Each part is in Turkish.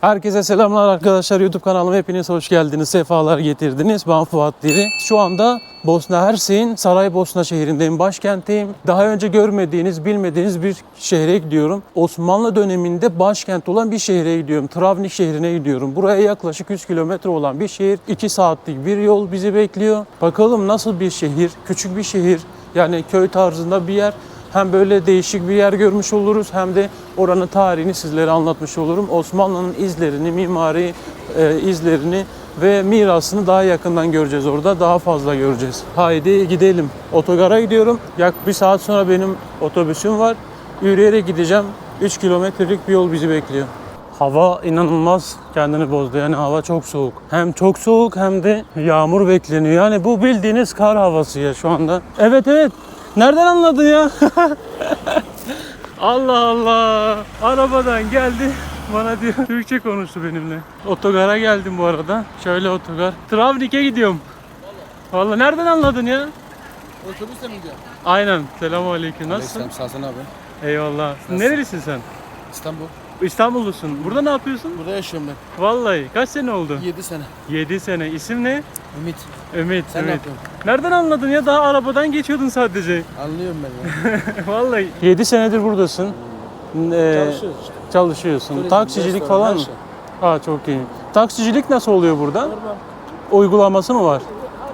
Herkese selamlar arkadaşlar. YouTube kanalıma hepiniz hoş geldiniz. Sefalar getirdiniz. Ben Fuat Diri. Şu anda Bosna Hersek'in Saraybosna şehrindeyim. Başkentteyim. Daha önce görmediğiniz, bilmediğiniz bir şehre gidiyorum. Osmanlı döneminde başkent olan bir şehre gidiyorum. Travnik şehrine gidiyorum. Buraya yaklaşık 100 kilometre olan bir şehir. 2 saatlik bir yol bizi bekliyor. Bakalım nasıl bir şehir? Küçük bir şehir. Yani köy tarzında bir yer. Hem böyle değişik bir yer görmüş oluruz hem de oranın tarihini sizlere anlatmış olurum. Osmanlı'nın izlerini, mimari izlerini ve mirasını daha yakından göreceğiz orada. Daha fazla göreceğiz. Haydi gidelim. Otogara gidiyorum. Yaklaşık bir saat sonra benim otobüsüm var. Yürüyerek gideceğim. 3 kilometrelik bir yol bizi bekliyor. Hava inanılmaz kendini bozdu. Yani hava çok soğuk. Hem çok soğuk hem de yağmur bekleniyor. Yani bu bildiğiniz kar havası ya şu anda. Evet. Nereden anladın ya? Allah Allah. Arabadan geldi. Bana diyor Türkçe konuştu benimle. Otogara geldim bu arada. Şöyle otogar. Travnik'e gidiyorum. Vallahi nereden anladın ya? Otobüsle mi gidiyorsun? Aynen. Selamünaleyküm. Nasılsın? Aleyküm, sağ ol abi. Eyvallah. Nasılsın? Nerelisin sen? İstanbul. İstanbullusun. Burada ne yapıyorsun? Burada yaşıyorum ben. Vallahi. Kaç sene oldu? 7 sene. 7 sene. İsim ne? Ümit. Ümit. Sen ne Ümit. yapıyorsun? Nereden anladın ya? Daha arabadan geçiyordun sadece. Anlıyorum ben ya. Vallahi. 7 senedir buradasın. Çalışıyoruz işte. Çalışıyorsun. Turizm, Taksicilik restoran, falan her mı? şey. Aa çok iyi. Taksicilik nasıl oluyor burada? Normal. Uygulaması mı var?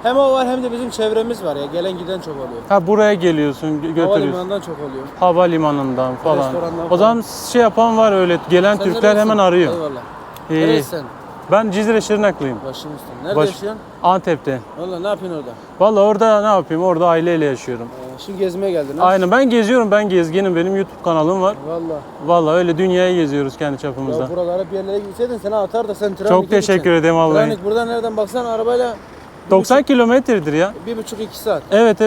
Hem o var hem de bizim çevremiz var ya. Gelen giden çok oluyor. Ha buraya geliyorsun, götürüyorsun. Havalimanından çok oluyor. Havalimanından falan. Restorandan O zaman şey yapan var öyle. Gelen Sen Türkler neredesin? hemen arıyor. Eyvallah. İyi. Neresi sen? Ben Cizre Şırnaklıyım. Başım üstüne. Nerede yaşıyorsun? Antep'te. Valla ne yapıyorsun orada? Vallahi orada ne yapayım? Orada aileyle yaşıyorum. Şimdi gezmeye geldin ha? Aynen ben geziyorum. Ben gezginim. Benim YouTube kanalım var. Valla. Vallahi öyle dünyayı geziyoruz kendi çapımızda. Ya buralara bir yerlere gitseydin seni atar da sen Travnik'e Çok teşekkür ederim vallahi. Travnik buradan nereden baksan arabayla 90 kilometredir ya. 1,5-2 saat. Evet.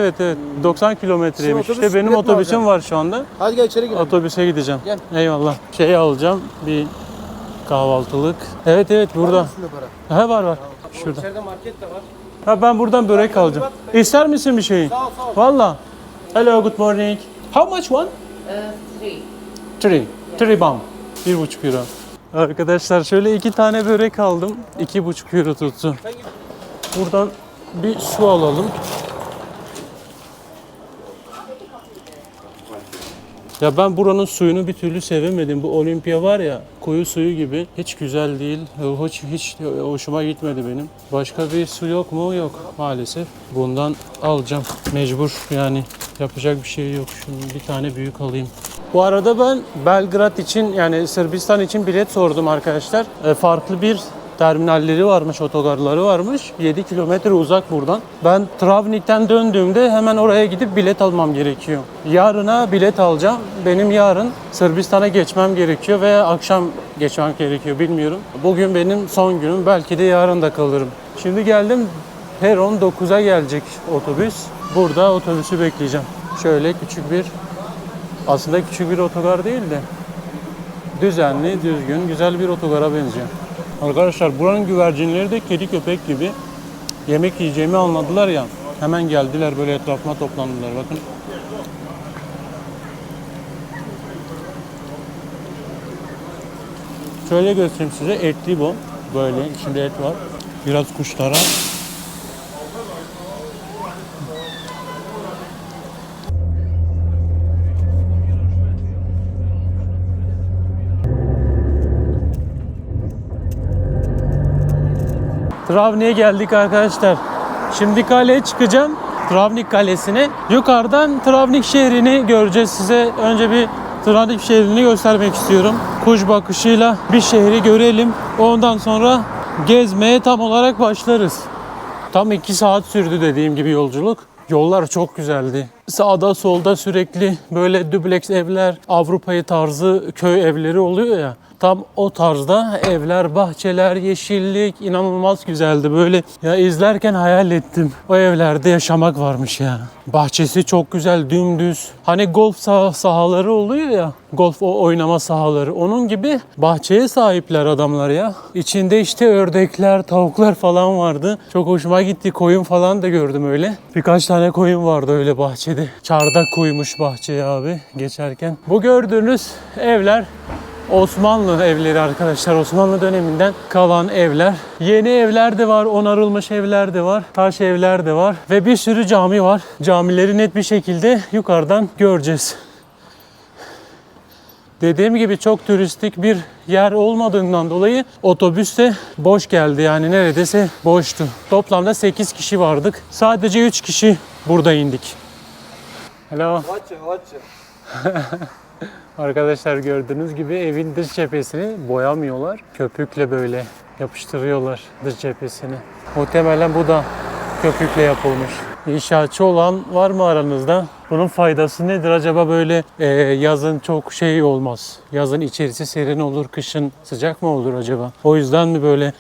90 kilometreymiş. Sizin İşte benim otobüs bilet mi otobüsüm alacaksın? var şu anda. Hadi gel içeri girelim. Otobüse gideceğim. Gel. Eyvallah. Şey alacağım. Bir kahvaltılık. Evet burada. Üstünde para. Ha var. Şurada. İçeride market de var. Ha ben buradan börek alacağım. İster misin bir şey? Sağ ol. Valla. Hello, good morning. How much one? Three bomb. 1,5 euro. Arkadaşlar şöyle 2 tane börek aldım. 2,5 euro tuttu. Buradan bir su alalım. Ya ben buranın suyunu bir türlü sevemedim. Bu Olimpiya var ya, koyu suyu gibi. Hiç güzel değil. Hiç hoşuma gitmedi benim. Başka bir su yok mu? Yok maalesef. Bundan alacağım. Mecbur yani. Yapacak bir şey yok. Şimdi bir tane büyük alayım. Bu arada ben Belgrad için yani Sırbistan için bilet sordum arkadaşlar. Farklı bir terminalleri varmış, otogarları varmış. 7 kilometre uzak buradan. Ben Travnik'ten döndüğümde hemen oraya gidip bilet almam gerekiyor. Yarına bilet alacağım. Benim yarın Sırbistan'a geçmem gerekiyor veya akşam geçmem gerekiyor bilmiyorum. Bugün benim son günüm. Belki de yarın da kalırım. Şimdi geldim. Peron 9'a gelecek otobüs. Burada otobüsü bekleyeceğim. Şöyle aslında küçük bir otogar değil de düzenli, düzgün, güzel bir otogara benziyor. Arkadaşlar buranın güvercinleri de kedi köpek gibi yemek yiyeceğimi anladılar ya. Hemen geldiler böyle etrafıma toplandılar bakın. Şöyle göstereyim size, etli bu. Böyle içinde et var. Biraz kuşlara. Travnik'e geldik arkadaşlar. Şimdi kaleye çıkacağım. Travnik Kalesi'ne. Yukarıdan Travnik şehrini göreceğiz size. Önce bir Travnik şehrini göstermek istiyorum. Kuş bakışıyla bir şehri görelim. Ondan sonra gezmeye tam olarak başlarız. Tam 2 saat sürdü dediğim gibi yolculuk. Yollar çok güzeldi. Sağda solda sürekli böyle dubleks evler, Avrupa'yı tarzı köy evleri oluyor ya. Tam o tarzda evler, bahçeler, yeşillik inanılmaz güzeldi. Böyle ya izlerken hayal ettim. O evlerde yaşamak varmış ya. Bahçesi çok güzel, dümdüz. Hani golf sahaları oluyor ya. Golf oynama sahaları. Onun gibi bahçeye sahipler adamlar ya. İçinde işte ördekler, tavuklar falan vardı. Çok hoşuma gitti. Koyun falan da gördüm öyle. Birkaç tane koyun vardı öyle bahçede. Çardak koymuş bahçeye abi geçerken. Bu gördüğünüz evler Osmanlı evleri arkadaşlar. Osmanlı döneminden kalan evler. Yeni evler de var, onarılmış evler de var, taş evler de var ve bir sürü cami var. Camileri net bir şekilde yukarıdan göreceğiz. Dediğim gibi çok turistik bir yer olmadığından dolayı otobüs de boş geldi, yani neredeyse boştu. Toplamda 8 kişi vardık. Sadece 3 kişi burada indik. Hello. Arkadaşlar gördüğünüz gibi evin dış cephesini boyamıyorlar. Köpükle böyle yapıştırıyorlar dış cephesini. Muhtemelen bu da köpükle yapılmış. İnşaatçı olan var mı aranızda? Bunun faydası nedir acaba? Böyle yazın çok şey olmaz. Yazın içerisi serin olur, kışın sıcak mı olur acaba? O yüzden mi böyle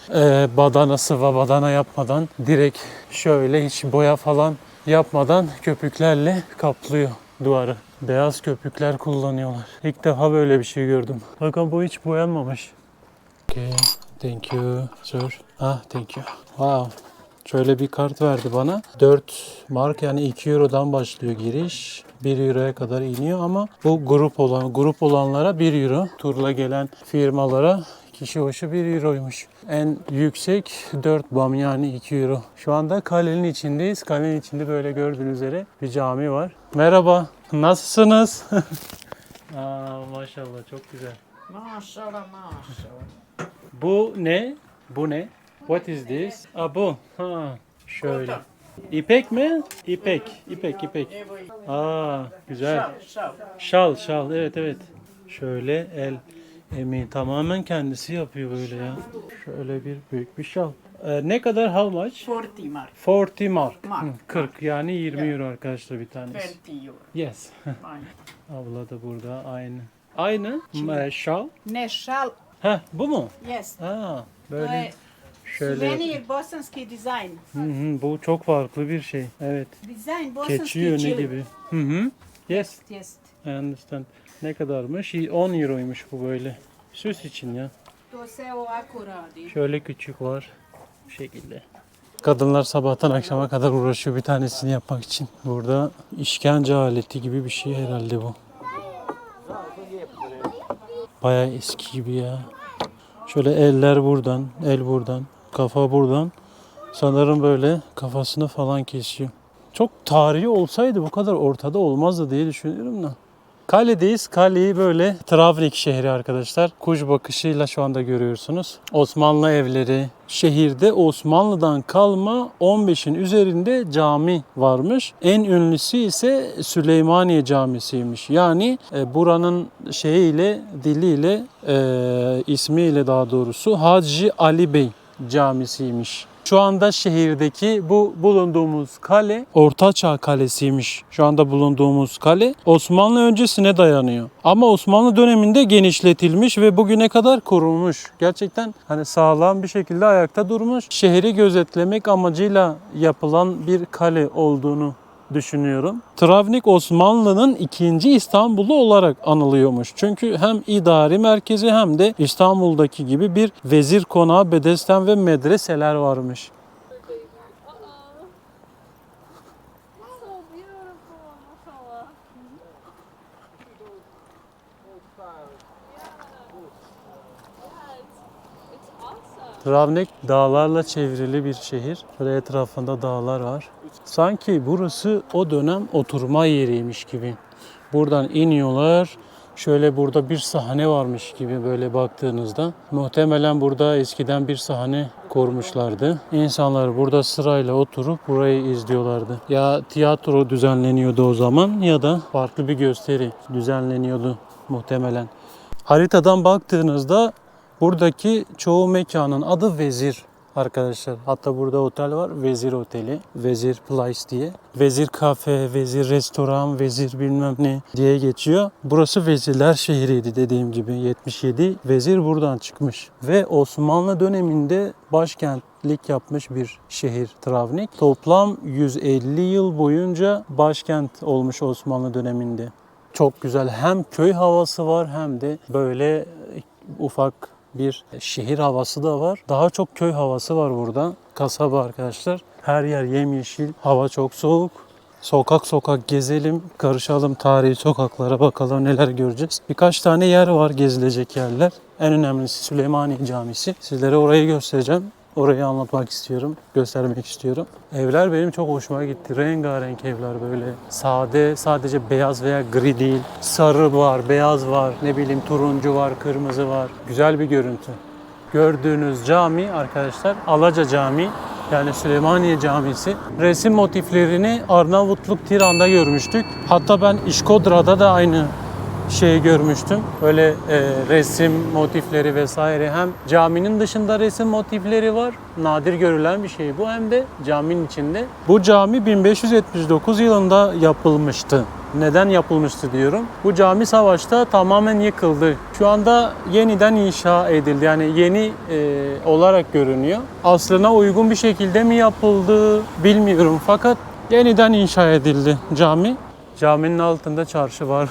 badana, sıva badana yapmadan direkt şöyle hiç boya falan yapmadan köpüklerle kaplıyor duvarı. Beyaz köpükler kullanıyorlar. İlk defa böyle bir şey gördüm. Bakın bu hiç boyanmamış. Okay, thank you sir. Thank you. Wow. Şöyle bir kart verdi bana. 4 mark, yani 2 Euro'dan başlıyor giriş. 1 Euro'ya kadar iniyor ama bu grup olanlara 1 Euro. Turla gelen firmalara kişi başı 1 Euro'ymuş. En yüksek 4 bam, yani 2 Euro. Şu anda kalenin içindeyiz. Kalenin içinde böyle gördüğünüz üzere bir cami var. Merhaba. Nasılsınız? Maşallah çok güzel. Maşallah. Bu ne? Bu ne? What is this? Bu. Şöyle. İpek mi? İpek. Güzel. Şal. Evet. Şöyle el emeği tamamen kendisi yapıyor böyle ya. Şöyle bir büyük bir şal. Ne kadar, how much? 40 mark. 40 mark. 40, yani 20 euro arkadaşlar bir tanesi. 20 euro. Yes. Fine. Abla da burada aynı. Şal. Ne şal? Bu mu? Yes. Böyle şöyle. Souvenir bosanski design. Bu çok farklı bir şey. Evet. Design bosanski Keçi yönü çilik. gibi. Yes. Yes. I understand. Ne kadarmış? 10 euroymuş bu böyle. Süs için ya. To se ovako radi. Şöyle küçük var. Bu şekilde. Kadınlar sabahtan akşama kadar uğraşıyor bir tanesini yapmak için. Burada işkence aleti gibi bir şey herhalde bu. Bayağı eski gibi ya. Şöyle eller buradan, el buradan, kafa buradan. Sanırım böyle kafasını falan kesiyor. Çok tarihi olsaydı bu kadar ortada olmazdı diye düşünüyorum da. Kaledeyiz. Kaleyi böyle Travnik şehri arkadaşlar. Kuş bakışıyla şu anda görüyorsunuz. Osmanlı evleri. Şehirde Osmanlı'dan kalma 15'in üzerinde cami varmış. En ünlüsü ise Süleymaniye Camisi'ymiş. Yani buranın diliyle, ismiyle daha doğrusu Hacı Ali Bey Camisi'ymiş. Şu anda şehirdeki bu bulunduğumuz kale Ortaçağ Kalesi'ymiş. Şu anda bulunduğumuz kale Osmanlı öncesine dayanıyor. Ama Osmanlı döneminde genişletilmiş ve bugüne kadar korunmuş. Gerçekten hani sağlam bir şekilde ayakta durmuş. Şehri gözetlemek amacıyla yapılan bir kale olduğunu düşünüyorum. Travnik Osmanlı'nın 2. İstanbul'u olarak anılıyormuş. Çünkü hem idari merkezi hem de İstanbul'daki gibi bir vezir konağı, bedesten ve medreseler varmış. Travnik dağlarla çevrili bir şehir. Böyle etrafında dağlar var. Sanki burası o dönem oturma yeriymiş gibi. Buradan iniyorlar. Şöyle burada bir sahne varmış gibi böyle baktığınızda. Muhtemelen burada eskiden bir sahne kurmuşlardı. İnsanlar burada sırayla oturup burayı izliyorlardı. Ya tiyatro düzenleniyordu o zaman ya da farklı bir gösteri düzenleniyordu muhtemelen. Haritadan baktığınızda buradaki çoğu mekanın adı Vezir arkadaşlar. Hatta burada otel var. Vezir Oteli. Vezir Place diye. Vezir Kafe, Vezir Restoran, Vezir bilmem ne diye geçiyor. Burası vezirler şehriydi dediğim gibi. 77 vezir buradan çıkmış. Ve Osmanlı döneminde başkentlik yapmış bir şehir Travnik. Toplam 150 yıl boyunca başkent olmuş Osmanlı döneminde. Çok güzel. Hem köy havası var hem de böyle ufak bir şehir havası da var. Daha çok köy havası var burada. Kasaba arkadaşlar. Her yer yemyeşil. Hava çok soğuk. Sokak sokak gezelim, karışalım tarihi sokaklara, bakalım neler göreceğiz. Birkaç tane yer var gezilecek yerler. En önemlisi Süleymaniye Camisi. Sizlere orayı göstereceğim. Orayı anlatmak istiyorum, göstermek istiyorum. Evler benim çok hoşuma gitti. Rengarenk evler böyle. Sade, sadece beyaz veya gri değil. Sarı var, beyaz var, ne bileyim turuncu var, kırmızı var. Güzel bir görüntü. Gördüğünüz cami arkadaşlar Alaca Camii. Yani Süleymaniye Camisi. Resim motiflerini Arnavutluk Tiran'da görmüştük. Hatta ben İşkodra'da da aynı şeyi görmüştüm. Böyle resim motifleri vesaire. Hem caminin dışında resim motifleri var. Nadir görülen bir şey bu. Hem de caminin içinde. Bu cami 1579 yılında yapılmıştı. Neden yapılmıştı diyorum. Bu cami savaşta tamamen yıkıldı. Şu anda yeniden inşa edildi. Yani yeni olarak görünüyor. Aslına uygun bir şekilde mi yapıldı bilmiyorum. Fakat yeniden inşa edildi cami. Caminin altında çarşı var.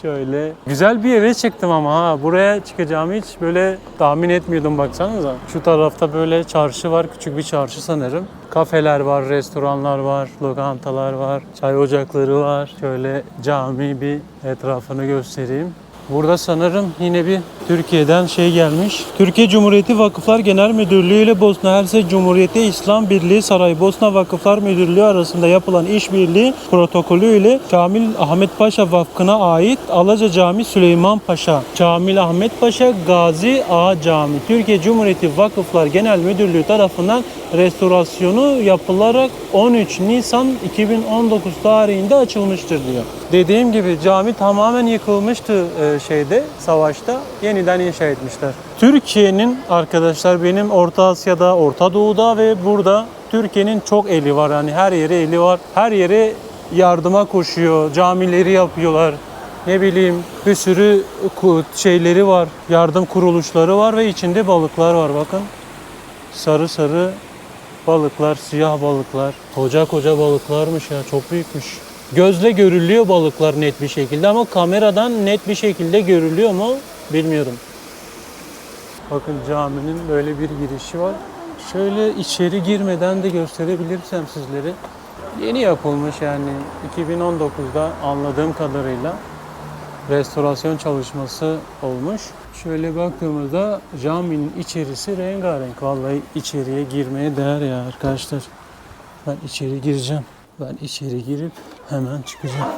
Şöyle güzel bir yere çıktım ama ha buraya çıkacağımı hiç böyle tahmin etmiyordum, baksanıza. Şu tarafta böyle çarşı var, küçük bir çarşı sanırım. Kafeler var, restoranlar var, lokantalar var, çay ocakları var. Şöyle cami bir etrafını göstereyim. Burada sanırım yine bir Türkiye'den şey gelmiş. Türkiye Cumhuriyeti Vakıflar Genel Müdürlüğü ile Bosna Hersek Cumhuriyeti İslam Birliği Saraybosna Vakıflar Müdürlüğü arasında yapılan işbirliği protokolü ile Kamil Ahmet Paşa Vakfı'na ait Alaca Camii Süleyman Paşa, Kamil Ahmet Paşa Gazi Ağa Camii Türkiye Cumhuriyeti Vakıflar Genel Müdürlüğü tarafından restorasyonu yapılarak 13 Nisan 2019 tarihinde açılmıştır diyor. Dediğim gibi cami tamamen yıkılmıştı savaşta. Yeniden inşa etmişler. Türkiye'nin arkadaşlar benim Orta Asya'da, Orta Doğu'da ve burada Türkiye'nin çok eli var. Yani her yere eli var. Her yere yardıma koşuyor. Camileri yapıyorlar. Ne bileyim bir sürü şeyleri var. Yardım kuruluşları var ve içinde balıklar var. Bakın. Sarı sarı balıklar, siyah balıklar. Koca koca balıklarmış ya. Çok büyükmüş. Gözle görülüyor balıklar net bir şekilde ama kameradan net bir şekilde görülüyor mu bilmiyorum. Bakın caminin böyle bir girişi var. Şöyle içeri girmeden de gösterebilirsem sizlere. Yeni yapılmış yani 2019'da anladığım kadarıyla restorasyon çalışması olmuş. Şöyle baktığımızda caminin içerisi rengarenk. Vallahi içeriye girmeye değer ya arkadaşlar. Ben içeri gireceğim. Ben içeri girip hemen çıkacağım.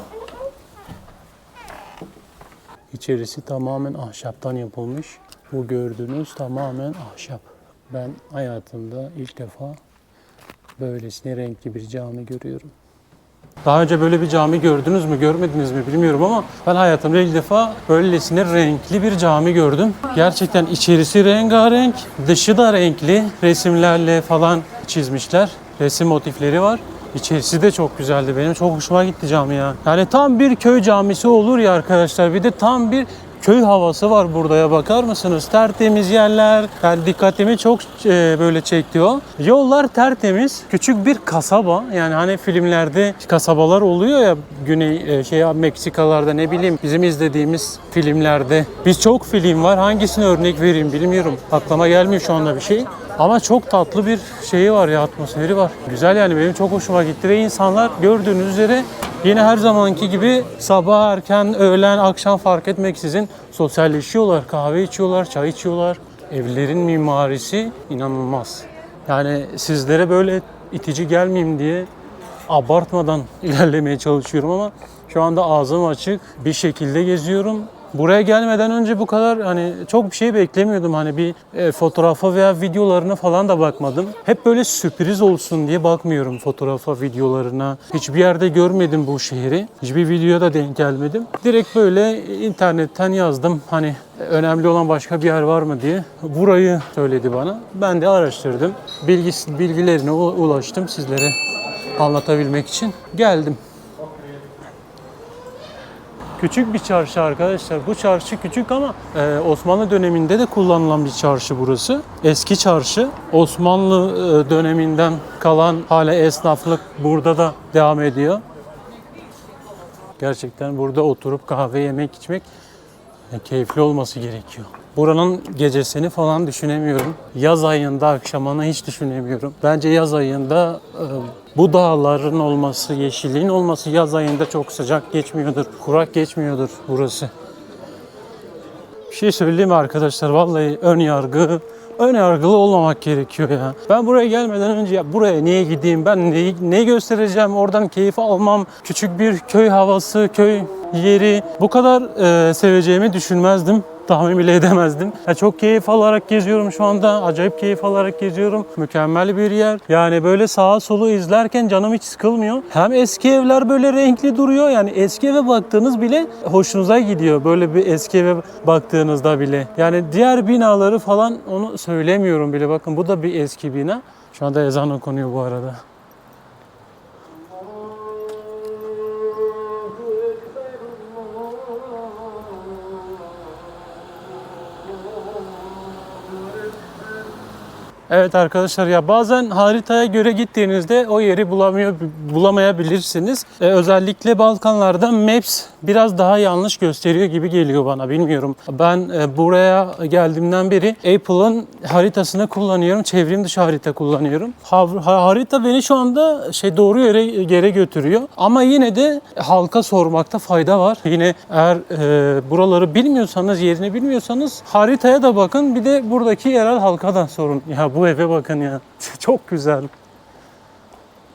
İçerisi tamamen ahşaptan yapılmış. Bu gördüğünüz tamamen ahşap. Ben hayatımda ilk defa böylesine renkli bir cami görüyorum. Daha önce böyle bir cami gördünüz mü, görmediniz mi bilmiyorum ama ben hayatımda ilk defa böylesine renkli bir cami gördüm. Gerçekten içerisi rengarenk, dışı da renkli. Resimlerle falan çizmişler. Resim motifleri var. İçerisi de çok güzeldi. Benim çok hoşuma gitti cami ya. Yani tam bir köy camisi olur ya arkadaşlar. Bir de tam bir köy havası var burada ya, bakar mısınız? Tertemiz yerler. Yani dikkatimi çok böyle çekti o. Yollar tertemiz. Küçük bir kasaba. Yani hani filmlerde kasabalar oluyor ya Meksikalarda, ne bileyim bizim izlediğimiz filmlerde. Biz çok film var. Hangisini örnek vereyim bilmiyorum. Aklıma gelmiyor şu anda bir şey. Ama çok tatlı bir şeyi var ya, atmosferi var. Güzel yani, benim çok hoşuma gitti ve insanlar gördüğünüz üzere yine her zamanki gibi sabah erken, öğlen, akşam fark etmeksizin sosyalleşiyorlar, kahve içiyorlar, çay içiyorlar. Evlerin mimarisi inanılmaz. Yani sizlere böyle itici gelmeyeyim diye abartmadan ilerlemeye çalışıyorum ama şu anda ağzım açık bir şekilde geziyorum. Buraya gelmeden önce bu kadar hani çok bir şey beklemiyordum. Hani bir fotoğrafa veya videolarına falan da bakmadım. Hep böyle sürpriz olsun diye bakmıyorum fotoğrafa, videolarına. Hiçbir yerde görmedim bu şehri. Hiçbir videoya da denk gelmedim. Direkt böyle internetten yazdım. Hani önemli olan başka bir yer var mı diye. Burayı söyledi bana. Ben de araştırdım. Bilgilerine ulaştım sizlere anlatabilmek için. Geldim. Küçük bir çarşı arkadaşlar. Bu çarşı küçük ama Osmanlı döneminde de kullanılan bir çarşı burası. Eski çarşı. Osmanlı döneminden kalan hala esnaflık burada da devam ediyor. Gerçekten burada oturup kahve yemek içmek keyifli olması gerekiyor. Buranın gecesini falan düşünemiyorum. Yaz ayında akşamını hiç düşünemiyorum. Bence yaz ayında bu dağların olması, yeşilliğin olması yaz ayında çok sıcak geçmiyordur. Kurak geçmiyordur burası. Bir şey söyleyeyim mi arkadaşlar? Vallahi ön yargılı olmamak gerekiyor ya. Ben buraya gelmeden önce ya buraya niye gideyim? Ben neyi göstereceğim? Oradan keyif almam. Küçük bir köy havası, köy yeri. Bu kadar seveceğimi düşünmezdim. Tahmin bile edemezdim. Ya çok keyif alarak geziyorum şu anda. Acayip keyif alarak geziyorum. Mükemmel bir yer. Yani böyle sağa solu izlerken canım hiç sıkılmıyor. Hem eski evler böyle renkli duruyor. Yani eski eve baktığınız bile hoşunuza gidiyor. Böyle bir eski eve baktığınızda bile. Yani diğer binaları falan onu söylemiyorum bile. Bakın bu da bir eski bina. Şu anda ezan okunuyor bu arada. Evet arkadaşlar ya bazen haritaya göre gittiğinizde o yeri bulamayabilirsiniz. Özellikle Balkanlarda Maps biraz daha yanlış gösteriyor gibi geliyor bana, bilmiyorum. Ben buraya geldiğimden beri Apple'ın haritasını kullanıyorum. Çevrim dışı harita kullanıyorum. Harita beni şu anda doğru yere götürüyor. Ama yine de halka sormakta fayda var. Yine eğer buraları bilmiyorsanız, yerini bilmiyorsanız haritaya da bakın. Bir de buradaki yerel halka da sorun. Ya bu eve bakın ya. Çok güzel.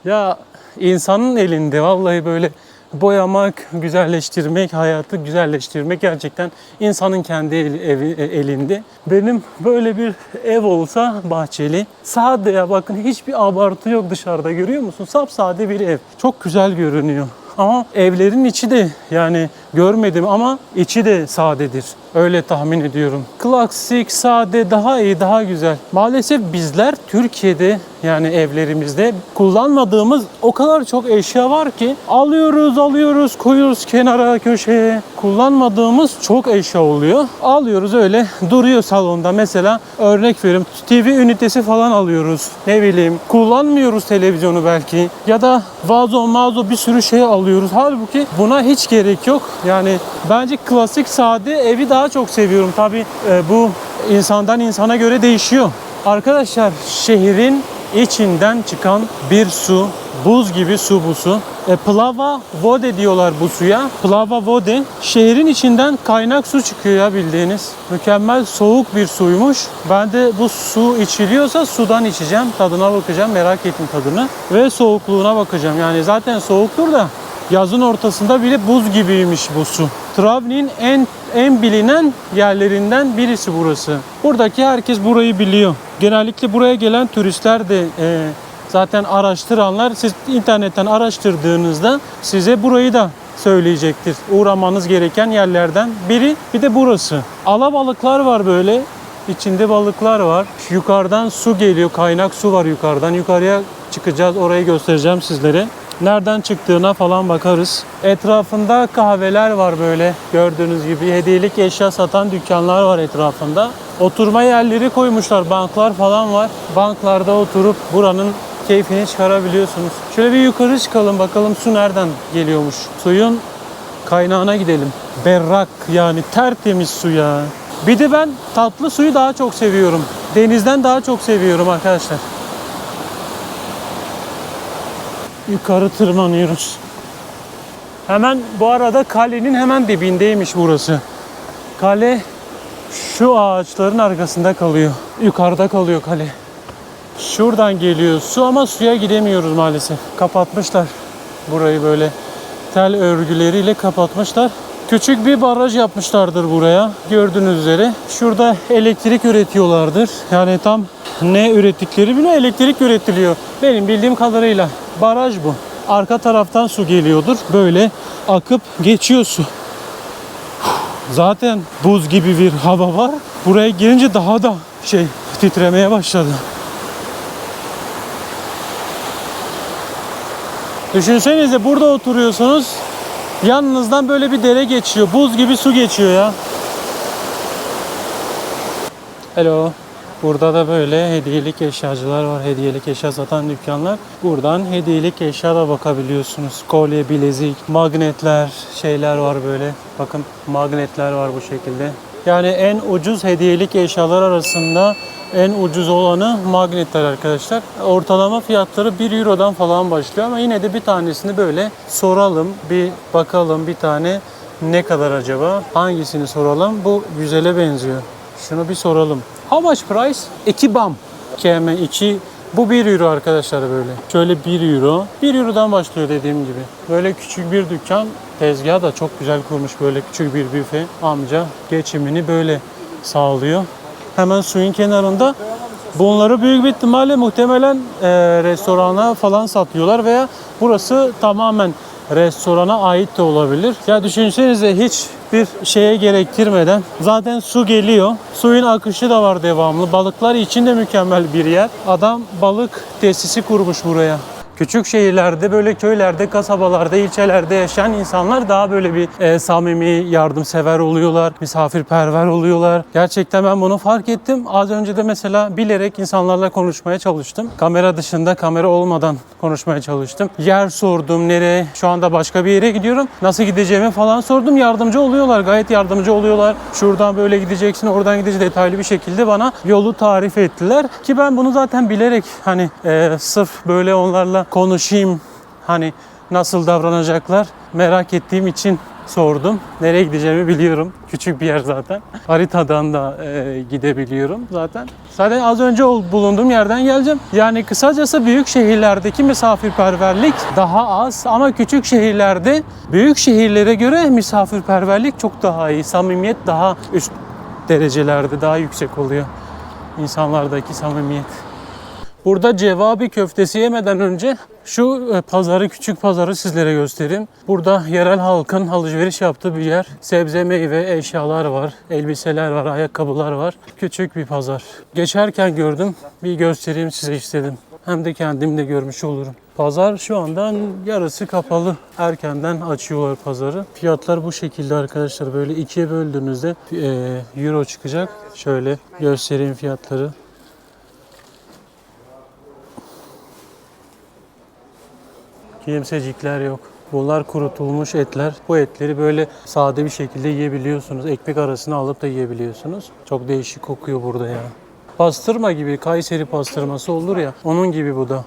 Ya insanın elinde vallahi böyle boyamak, güzelleştirmek, hayatı güzelleştirmek gerçekten insanın kendi elinde. Benim böyle bir ev olsa bahçeli, sade ya bakın hiçbir abartı yok dışarıda, görüyor musun? Sapsade bir ev. Çok güzel görünüyor. Ama evlerin içi de yani görmedim ama içi de sadedir. Öyle tahmin ediyorum. Klasik, sade, daha iyi, daha güzel. Maalesef bizler Türkiye'de yani evlerimizde kullanmadığımız o kadar çok eşya var ki alıyoruz, koyuyoruz kenara, köşeye. Kullanmadığımız çok eşya oluyor. Alıyoruz öyle duruyor salonda. Mesela örnek vereyim, TV ünitesi falan alıyoruz. Ne bileyim, kullanmıyoruz televizyonu belki. Ya da vazo bir sürü şey alıyoruz. Halbuki buna hiç gerek yok. Yani bence klasik, sade evi daha çok seviyorum. Tabii bu insandan insana göre değişiyor. Arkadaşlar şehrin içinden çıkan bir su, buz gibi su bu su. Plava vode diyorlar bu suya. Plava vode. Şehrin içinden kaynak su çıkıyor ya, bildiğiniz. Mükemmel soğuk bir suymuş. Ben de bu su içiliyorsa sudan içeceğim. Tadına bakacağım. Merak ettim tadını. Ve soğukluğuna bakacağım. Yani zaten soğuktur da yazın ortasında bile buz gibiymiş bu su. Travnik'in en bilinen yerlerinden birisi burası. Buradaki herkes burayı biliyor. Genellikle buraya gelen turistler de zaten araştıranlar, siz internetten araştırdığınızda size burayı da söyleyecektir. Uğramanız gereken yerlerden biri. Bir de burası. Alabalıklar var böyle. İçinde balıklar var. Yukarıdan su geliyor. Kaynak su var yukarıdan. Yukarıya çıkacağız. Orayı göstereceğim sizlere. Nereden çıktığına falan bakarız. Etrafında kahveler var böyle. Gördüğünüz gibi hediyelik eşya satan dükkanlar var etrafında. Oturma yerleri koymuşlar. Banklar falan var. Banklarda oturup buranın keyfini çıkarabiliyorsunuz. Şöyle bir yukarı çıkalım bakalım su nereden geliyormuş. Suyun kaynağına gidelim. Berrak, yani tertemiz su ya. Bir de ben tatlı suyu daha çok seviyorum. Denizden daha çok seviyorum arkadaşlar. Yukarı tırmanıyoruz. Hemen bu arada kalenin hemen dibindeymiş burası. Kale şu ağaçların arkasında kalıyor. Yukarıda kalıyor kale. Şuradan geliyor su ama suya gidemiyoruz maalesef. Kapatmışlar burayı, böyle tel örgüleriyle kapatmışlar. Küçük bir baraj yapmışlardır buraya. Gördüğünüz üzere. Şurada elektrik üretiyorlardır. Yani tam ne ürettikleri bile, elektrik üretiliyor. Benim bildiğim kadarıyla. Baraj bu. Arka taraftan su geliyordur. Böyle akıp geçiyor su. Zaten buz gibi bir hava var. Buraya girince daha da titremeye başladı. Düşünsenize burada oturuyorsunuz. Yanınızdan böyle bir dere geçiyor. Buz gibi su geçiyor ya. Hello. Burada da böyle hediyelik eşyacılar var. Hediyelik eşya satan dükkanlar. Buradan hediyelik eşya da bakabiliyorsunuz. Kolye, bilezik, magnetler, şeyler var böyle. Bakın magnetler var bu şekilde. Yani en ucuz hediyelik eşyalar arasında en ucuz olanı magnetler arkadaşlar. Ortalama fiyatları 1 Euro'dan falan başlıyor ama yine de bir tanesini böyle soralım. Bir bakalım bir tane ne kadar acaba? Hangisini soralım? Bu güzele benziyor. Şunu bir soralım. How much price? 2 bam. KM2. Bu 1 Euro arkadaşlar böyle. Şöyle 1 Euro. 1 Euro'dan başlıyor dediğim gibi. Böyle küçük bir dükkan. Tezgahı da çok güzel kurmuş. Böyle küçük bir büfe. Amca geçimini böyle sağlıyor. Hemen suyun kenarında. Bunları büyük bir ihtimalle muhtemelen restorana falan satıyorlar veya burası tamamen restorana ait de olabilir. Ya düşünsenize hiçbir şeye gerektirmeden zaten su geliyor. Suyun akışı da var devamlı. Balıklar için de mükemmel bir yer. Adam balık tesisi kurmuş buraya. Küçük şehirlerde, böyle köylerde, kasabalarda, ilçelerde yaşayan insanlar daha böyle bir samimi, yardımsever oluyorlar, misafirperver oluyorlar. Gerçekten ben bunu fark ettim. Az önce de mesela bilerek insanlarla konuşmaya çalıştım. Kamera dışında, kamera olmadan konuşmaya çalıştım. Yer sordum, nereye? Şu anda başka bir yere gidiyorum. Nasıl gideceğimi falan sordum. Yardımcı oluyorlar, gayet yardımcı oluyorlar. Şuradan böyle gideceksin, oradan gideceksin, detaylı bir şekilde bana yolu tarif ettiler. Ki ben bunu zaten bilerek hani sırf böyle onlarla konuşayım, hani nasıl davranacaklar merak ettiğim için sordum. Nereye gideceğimi biliyorum. Küçük bir yer zaten. Haritadan da gidebiliyorum zaten. Zaten az önce bulunduğum yerden geleceğim. Yani kısacası büyük şehirlerdeki misafirperverlik daha az ama küçük şehirlerde büyük şehirlere göre misafirperverlik çok daha iyi. Samimiyet daha üst derecelerde, daha yüksek oluyor. İnsanlardaki samimiyet. Burada cevabi köftesi yemeden önce şu pazarı, küçük pazarı sizlere göstereyim. Burada yerel halkın alışveriş yaptığı bir yer. Sebze, meyve, eşyalar var, elbiseler var, ayakkabılar var. Küçük bir pazar. Geçerken gördüm, bir göstereyim size istedim. Hem de kendim de görmüş olurum. Pazar şu anda yarısı kapalı. Erkenden açıyorlar pazarı. Fiyatlar bu şekilde arkadaşlar. Böyle ikiye böldüğünüzde euro çıkacak. Şöyle göstereyim fiyatları. Kimsecikler yok. Bunlar kurutulmuş etler. Bu etleri böyle sade bir şekilde yiyebiliyorsunuz. Ekmek arasına alıp da yiyebiliyorsunuz. Çok değişik kokuyor burada ya. Pastırma gibi, Kayseri pastırması olur ya. Onun gibi bu da.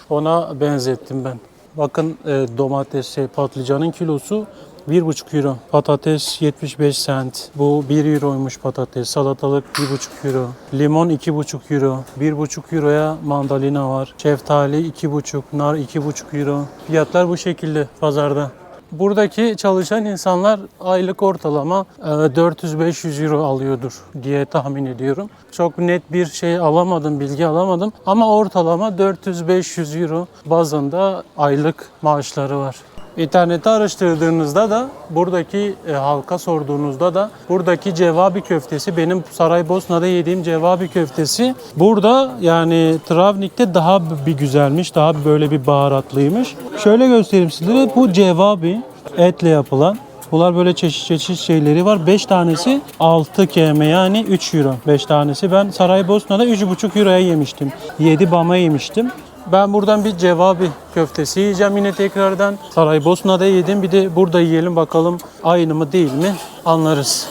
Ona benzettim ben. Bakın domates, patlıcanın kilosu 1,5 euro. Patates 75 cent. Bu 1 euroymuş patates. Salatalık 1,5 euro. Limon 2,5 euro. 1,5 euroya mandalina var. Şeftali 2,5, nar 2,5 euro. Fiyatlar bu şekilde pazarda. Buradaki çalışan insanlar aylık ortalama 400-500 euro alıyordur diye tahmin ediyorum. Çok net bir şey alamadım, bilgi alamadım. Ama ortalama 400-500 euro bazında aylık maaşları var. İnternette araştırdığınızda da buradaki halka sorduğunuzda da buradaki cevabi köftesi, benim Saraybosna'da yediğim cevabi köftesi burada yani Travnik'te daha bir güzelmiş, daha böyle bir baharatlıymış. Şöyle göstereyim sizlere, bu cevabi etle yapılan. Bunlar böyle çeşit çeşit şeyleri var. 5 tanesi 6 km yani 3 euro. 5 tanesi. Ben Saraybosna'da 3,5 euroya yemiştim. 7 bama yemiştim. Ben buradan bir cevabi köftesi yiyeceğim yine tekrardan. Saraybosna'da yedim. Bir de burada yiyelim bakalım aynı mı değil mi anlarız.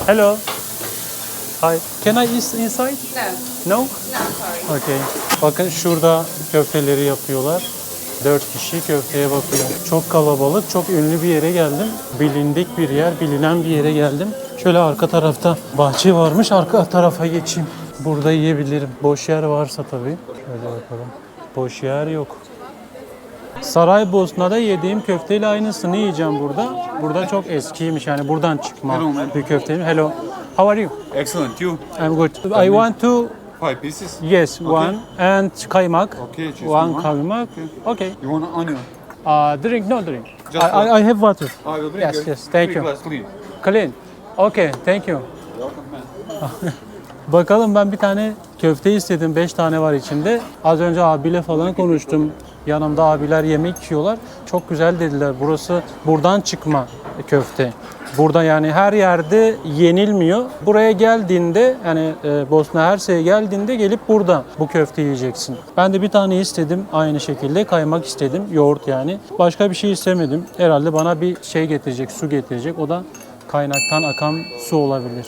Hello. Hi. Can I eat inside? No. No? No, sorry. Okay. Bakın şurada köfteleri yapıyorlar. 4 kişi köfteye bakıyor. Çok kalabalık, çok ünlü bir yere geldim. Bilindik bir yer, bilinen bir yere geldim. Şöyle arka tarafta bahçe varmış, arka tarafa geçeyim. Burada yiyebilirim. Boş yer varsa tabii. Şöyle bakalım. Boş yer yok. Saraybosna'da yediğim köfteyle aynısını yiyeceğim burada. Burada çok eskiymiş yani buradan çıkma bir köfteyim. Hello. How are you? Excellent. You? I'm good. I want to 5 pieces? yes, one and kaymak. Okay, just One one. kaymak. Okay. You want onion? Drink, no drink. Just I have water. I will bring Yes, you. yes, thank you. Glass clean. Clean. Okay, thank you. Welcome, man. Bakalım ben bir tane köfte istedim. 5 tane var içinde. Az önce abiyle falan konuştum. Yanımda abiler yemek yiyorlar. Çok güzel dediler. Burası buradan çıkma köfte. Burada yani her yerde yenilmiyor. Buraya geldiğinde yani Bosna Hersek'e geldiğinde gelip burada bu köfte yiyeceksin. Ben de bir tane istedim. Aynı şekilde kaymak istedim. Yoğurt yani. Başka bir şey istemedim. Herhalde bana bir şey getirecek, su getirecek. O da kaynaktan akan su olabilir.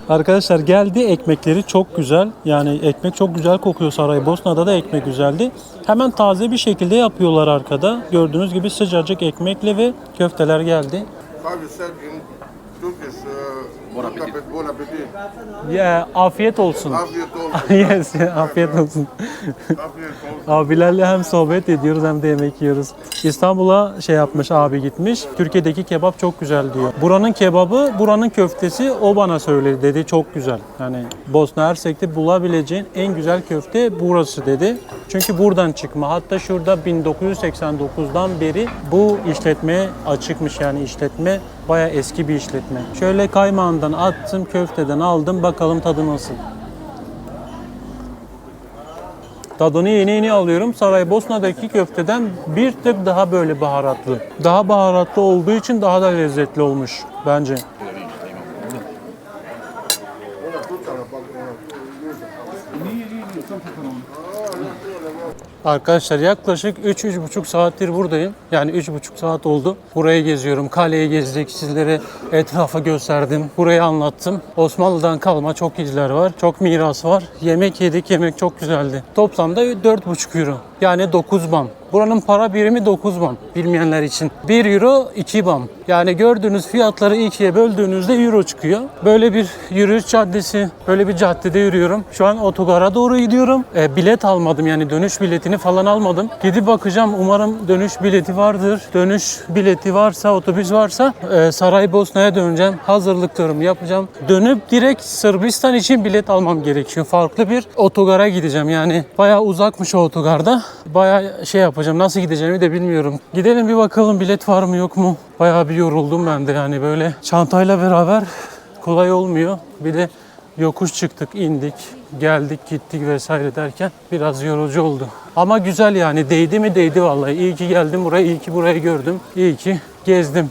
Arkadaşlar geldi, ekmekleri çok güzel. Yani ekmek çok güzel kokuyor Saraybosna'da da ekmek güzeldi. Hemen taze bir şekilde yapıyorlar arkada. Gördüğünüz gibi sıcacık ekmekle ve köfteler geldi. How you said in Turkish, bon appetit. Ya afiyet olsun. Afiyet olsun. Yes, afiyet olsun. Afiyet olsun. Abilerle hem sohbet ediyoruz hem de yemek yiyoruz. İstanbul'a şey yapmış, abi gitmiş. Türkiye'deki kebap çok güzel diyor. Buranın kebabı, buranın köftesi o bana söyledi, dedi çok güzel. Yani Bosna Hersek'te bulabileceğin en güzel köfte burası dedi. Çünkü buradan çıkma. Hatta şurada 1989'dan beri bu işletme açıkmış, yani işletme bayağı eski bir işletme. Şöyle kaymağından attım, köfteden aldım. Bakalım tadı nasıl. Tadını yeni alıyorum. Saraybosna'daki köfteden bir tık daha böyle baharatlı. Daha baharatlı olduğu için daha da lezzetli olmuş bence. Arkadaşlar yaklaşık 3-3,5 saattir buradayım. Yani 3,5 saat oldu. Burayı geziyorum. Kaleyi gezdik. Sizlere etrafı gösterdim. Burayı anlattım. Osmanlı'dan kalma çok izler var. Çok miras var. Yemek yedik. Yemek çok güzeldi. Toplamda 4,5 euro. Yani 9 bam. Buranın para birimi 9 bam. Bilmeyenler için. 1 euro 2 bam. Yani gördüğünüz fiyatları ikiye böldüğünüzde euro çıkıyor. Böyle bir yürüyüş caddesi. Böyle bir caddede yürüyorum. Şu an otogara doğru gidiyorum. Bilet almadım, yani dönüş biletini falan almadım. Gidip bakacağım. Umarım dönüş bileti vardır. Dönüş bileti varsa, otobüs varsa Saraybosna'ya döneceğim. Hazırlıklarımı yapacağım. Dönüp direkt Sırbistan için bilet almam gerekiyor. Farklı bir otogara gideceğim. Yani bayağı uzakmış o otogarda. Bayağı şey yapacağım. Nasıl gideceğimi de bilmiyorum. Gidelim bir bakalım bilet var mı yok mu? Bayağı bir yoruldum ben de, yani böyle çantayla beraber kolay olmuyor. Bir de yokuş çıktık, indik, geldik, gittik vesaire derken biraz yorucu oldu. Ama güzel yani, değdi mi değdi vallahi. İyi ki geldim buraya, iyi ki burayı gördüm, iyi ki gezdim.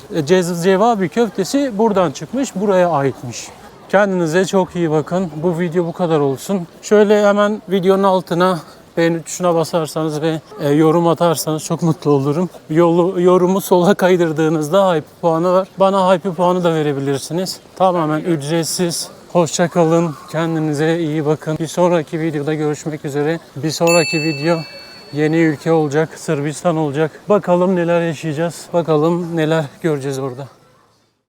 Cevabi köftesi buradan çıkmış, buraya aitmiş. Kendinize çok iyi bakın. Bu video bu kadar olsun. Şöyle hemen videonun altına beğeni tuşuna basarsanız ve yorum atarsanız çok mutlu olurum. Yorumu sola kaydırdığınızda hype puanı var. Bana hype puanı da verebilirsiniz. Tamamen ücretsiz. Hoşça kalın. Kendinize iyi bakın. Bir sonraki videoda görüşmek üzere. Bir sonraki video yeni ülke olacak. Sırbistan olacak. Bakalım neler yaşayacağız. Bakalım neler göreceğiz orada.